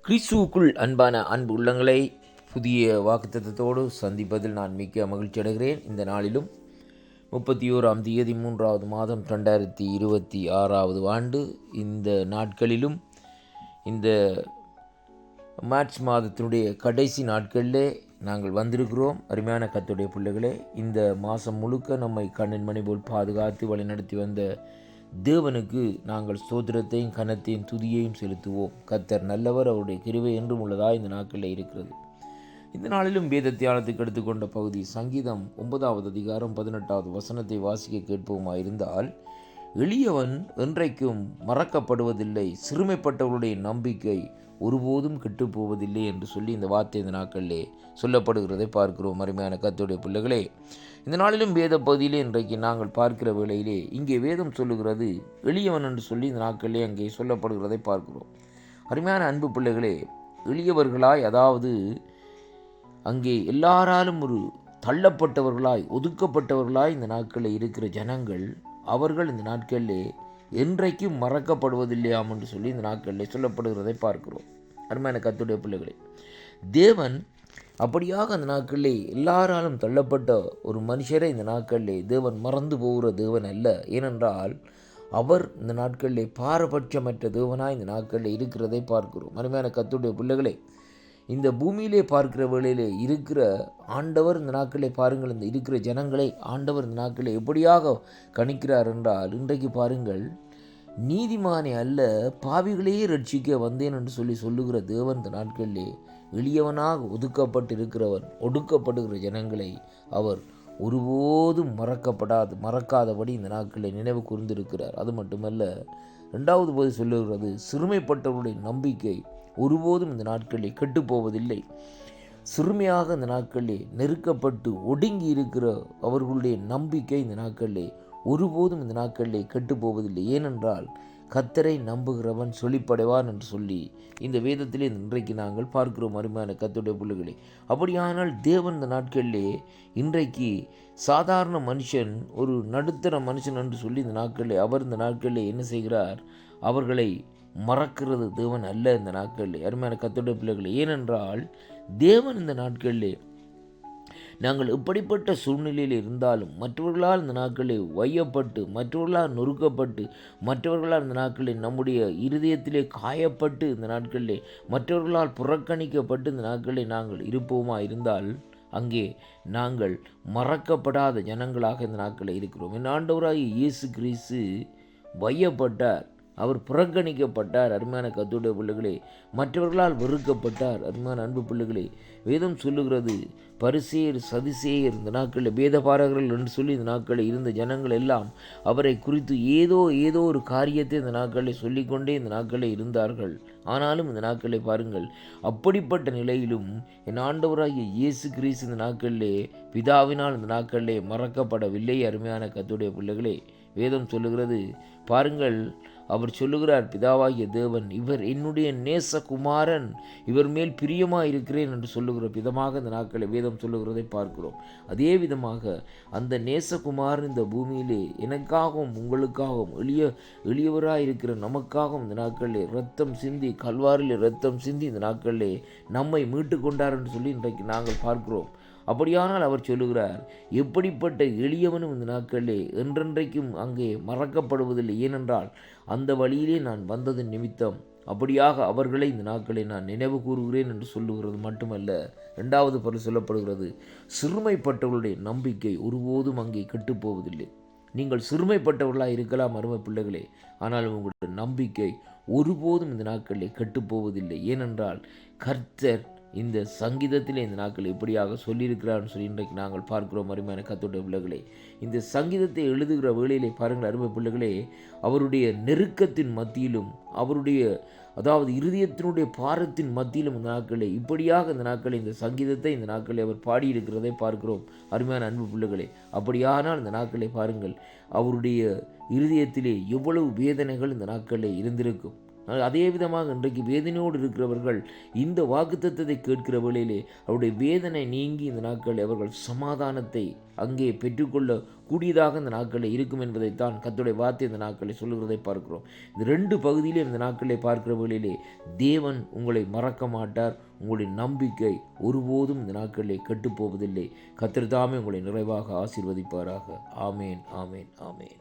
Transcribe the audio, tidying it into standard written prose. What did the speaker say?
கிறிஸ்துவுக்குள் அன்பான அன்பு உள்ளங்களை புதிய வாக்குத்தத்தத்தோடு சந்திப்பதில் நான் மிக்க மகிழ்ச்சி அடைகிறேன். இந்த நாளிலும் 31ஆம் தேதி 3வது மாதம் 2026 ஆண்டு இந்த நாட்களிலும் இந்த மார்ச் மாதத்தினுடைய கடைசி நாட்களிலே நாங்கள் வந்திருக்கிறோம். அருமையான கர்த்தருடைய பிள்ளைகளே, இந்த மாதம் முழுக்க நம்மை கண்ணின் மணி போல் பாதுகாத்து வழிநடத்தி வந்த தேவனுக்கு நாங்கள் ஸ்தோத்திரத்தையும் கனத்தையும் துதியையும் செலுத்துவோம். கர்த்தர் நல்லவர், அவருடைய கிருபை என்றும் உள்ளதாக இந்த நாட்களில் இருக்கிறது. இந்த நாளிலும் வேத தியானத்துக்கு எடுத்துக்கொண்ட பகுதி சங்கீதம் 9வது அதிகாரம் 18வது வசனத்தை வாசிக்க கேட்போமாயிருந்தால், எளியவன் என்றைக்கும் மறக்கப்படுவதில்லை, சிறுமைப்பட்டவர்களுடைய நம்பிக்கை ஒருபோதும் கெட்டுப்போவதில்லை என்று சொல்லி இந்த வார்த்தை இந்த நாட்களிலே சொல்லப்படுகிறதை பார்க்கிறோம். அருமையான கர்த்தருடைய பிள்ளைகளே, இந்த நாளிலும் வேத பகுதியிலே இன்றைக்கு நாங்கள் பார்க்கிற வேளையிலே இங்கே வேதம் சொல்லுகிறது எளியவன் என்று சொல்லி இந்த நாட்களிலே அங்கே சொல்லப்படுகிறதை பார்க்கிறோம். அருமையான அன்பு பிள்ளைகளே, எளியவர்களாய், அதாவது அங்கே எல்லாராலும் ஒரு தள்ளப்பட்டவர்களாய் ஒதுக்கப்பட்டவர்களாய் இந்த நாட்களில் இருக்கிற ஜனங்கள், அவர்கள் இந்த நாட்களிலே என்றைக்கும் மறக்கப்படுவதில்லையாம் என்று சொல்லி இந்த நாட்களிலே சொல்லப்படுகிறதை பார்க்கிறோம். அருமையான கர்த்தருடைய பிள்ளைகளே, தேவன் அப்படியாக அந்த நாட்களிலே எல்லாராலும் தள்ளப்பட்ட ஒரு மனுஷரை இந்த நாட்களிலே தேவன் மறந்து போகிற தேவன் அல்ல. ஏனென்றால் அவர் இந்த நாட்களிலே பாரபட்சமற்ற தேவனாய் இந்த நாட்களில் இருக்கிறதை பார்க்கிறோம். அருமையான கர்த்தருடைய பிள்ளைகளே, இந்த பூமியிலே பார்க்கிற வேளையிலே இருக்கிற ஆண்டவர் இந்த நாட்களிலே பாருங்கள், இந்த இருக்கிற ஜனங்களை ஆண்டவர் இந்த நாட்களிலே எப்படியாக கணிக்கிறார் என்றால், இன்றைக்கு பாருங்கள், நீதிமானே அல்ல பாவிகளையே ரட்சிக்க வந்தேன் என்று சொல்லுகிற தேவன் இந்த நாட்களிலே எளியவனாக ஒதுக்கப்பட்டிருக்கிறவன், ஒடுக்கப்படுகிற ஜனங்களை அவர் ஒருபோதும் மறக்காதபடி இந்த நாட்களில் நினைவு கூர்ந்திருக்கிறார். அது மட்டுமல்ல, 2வது போது சொல்லுகிறது, சிறுமைப்பட்டவருடைய நம்பிக்கை ஒருபோதும் இந்த நாட்களில் கெட்டுப்போவதில்லை. சிறுமையாக இந்த நாட்களில் நெருக்கப்பட்டு ஒடுங்கி இருக்கிற அவர்களுடைய நம்பிக்கை இந்த நாட்களிலே ஒருபோதும் இந்த நாட்களிலே கெட்டுப்போவதில்லை. ஏனென்றால் கர்த்தரை நம்புகிறவன் செழிப்படைவான் என்று சொல்லி இந்த வேதத்திலே இன்றைக்கு நாங்கள் பார்க்கிறோம். அருமையான கர்த்தருடைய பிள்ளைகளே, அப்படியானால் தேவன் இந்த நாட்களிலே இன்றைக்கு சாதாரண மனுஷன், ஒரு நடுத்தர மனுஷன் என்று சொல்லி இந்த நாட்களிலே அவர் இந்த நாட்களிலே என்ன செய்கிறார்? அவர்களை மறக்கிறது தேவன் அல்ல இந்த நாட்களிலே. அருமையான கர்த்தருடைய பிள்ளைகளே, ஏனென்றால் தேவன் இந்த நாட்களிலே நாங்கள் எப்படிப்பட்ட சூழ்நிலையில் இருந்தாலும், மற்றவர்களால் இந்த நாட்களில் வையப்பட்டு, மற்றவர்களால் நொறுக்கப்பட்டு, மற்றவர்களால் இந்த நாட்களில் நம்முடைய இருதயத்திலே காயப்பட்டு, இந்த நாட்களிலே மற்றவர்களால் புறக்கணிக்கப்பட்டு இந்த நாட்களில் நாங்கள் இருப்போமா இருந்தால், அங்கே நாங்கள் மறக்கப்படாத ஜனங்களாக இந்த நாட்களில் இருக்கிறோம். என் ஆண்டவராகிய இயேசு கிறிஸ்து வையப்பட்டார், அவர் புறக்கணிக்கப்பட்டார். அருமையான கர்த்தருடைய பிள்ளைகளே, மற்றவர்களால் வெறுக்கப்பட்டார். அருமையான அன்பு பிள்ளைகளே, வேதம் சொல்லுகிறது, பரிசேயர் சதுசேயர் இந்த நாட்களில் வேதபாரகர்கள் என்று சொல்லி இந்த நாட்களில் இருந்த ஜனங்கள் எல்லாம் அவரை குறித்து ஏதோ ஒரு காரியத்தை இந்த நாட்களில் சொல்லிக்கொண்டே இந்த நாட்களில் இருந்தார்கள். ஆனாலும் இந்த நாட்களை பாருங்கள், அப்படிப்பட்ட நிலையிலும் என் ஆண்டவராகிய இயேசு கிறிஸ்து இந்த நாட்களிலே பிதாவினால் இந்த நாட்களிலே மறக்கப்படவில்லை. அருமையான கர்த்தருடைய பிள்ளைகளே, வேதம் சொல்லுகிறது பாருங்கள், அவர் சொல்லுகிறார், பிதாவாகிய தேவன், இவர் என்னுடைய நேசகுமாரன், இவர் மேல் பிரியமாக இருக்கிறேன் என்று சொல்லுகிற விதமாக இந்த நாட்களை வேதம் சொல்லுகிறதை பார்க்கிறோம். அதே விதமாக அந்த நேசகுமாரன் இந்த பூமியிலே எனக்காகவும் உங்களுக்காகவும் எளியவராக இருக்கிற நமக்காகவும் இந்த நாட்களிலே இரத்தம் சிந்தி, கல்வாரிலே இரத்தம் சிந்தி இந்த நாட்களிலே நம்மை மீட்டு கொண்டார் என்று சொல்லி இன்றைக்கு நாங்கள் பார்க்கிறோம். அப்படியானால் அவர் சொல்லுகிறார், எப்படிப்பட்ட எளியவனும் இந்த நாட்களிலே என்றென்றைக்கும் அங்கே மறக்கப்படுவதில்லை. ஏனென்றால் அந்த வழியிலே நான் வந்ததன் நிமித்தம் அப்படியாக அவர்களை இந்த நாட்களை நான் நினைவு கூறுகிறேன் என்று சொல்லுகிறது மட்டுமல்ல, 2வது பொருள் சொல்லப்படுகிறது, சிறுமைப்பட்டவர்களுடைய நம்பிக்கை ஒருபோதும் அங்கே கெட்டுப்போவதில்லை. நீங்கள் சிறுமைப்பட்டவர்களாக இருக்கலாம் அருமை பிள்ளைகளே, ஆனால் உங்களுடைய நம்பிக்கை ஒருபோதும் இந்த நாட்களிலே கெட்டுப்போவதில்லை. ஏனென்றால் கர்த்தர் இந்த சங்கீதத்திலே இந்த நாட்கள் எப்படியாக சொல்லியிருக்கிறார்னு சொல்லி இன்றைக்கு நாங்கள் பார்க்கிறோம். அருமையான கர்த்தருடைய பிள்ளைகளே, இந்த சங்கீதத்தை எழுதுகிற வேளையிலே பாருங்கள் அருமை பிள்ளைகளே, அவருடைய நெருக்கத்தின் மத்தியிலும், அவருடைய அதாவது இருதயத்தினுடைய பாரத்தின் மத்தியிலும் இந்த நாட்களே இப்படியாக இந்த நாட்களை இந்த சங்கீதத்தை இந்த நாட்களை அவர் பாடியிருக்கிறதை பார்க்கிறோம். அருமையான அன்பு பிள்ளைகளே, அப்படியானால் இந்த நாட்களை பாருங்கள், அவருடைய இருதயத்திலே எவ்வளவு வேதனைகள் இந்த நாட்களில் இருந்திருக்கும். அதே விதமாக இன்றைக்கு வேதனையோடு இருக்கிறவர்கள் இந்த வாக்குத்தத்தத்தை கேட்கிற வேளையிலே அவருடைய வேதனை நீங்கி இந்த நாட்களில் அவர்கள் சமாதானத்தை அங்கே பெற்றுக்கொள்ள கூடியதாக இந்த நாட்களில் இருக்கும் என்பதைத்தான் கர்த்தருடைய வார்த்தை இந்த நாட்களில் சொல்லுகிறதை பார்க்கிறோம். இந்த 2 பகுதியிலே இந்த நாட்களிலே பார்க்கிற வேளையிலே தேவன் உங்களை மறக்க மாட்டார். உங்களுடைய நம்பிக்கை ஒருபோதும் இந்த நாட்களிலே கெட்டுப்போவதில்லை. கர்த்தர் தாமே உங்களை நிறைவாக ஆசீர்வதிப்பாராக. ஆமேன், ஆமேன், ஆமேன்.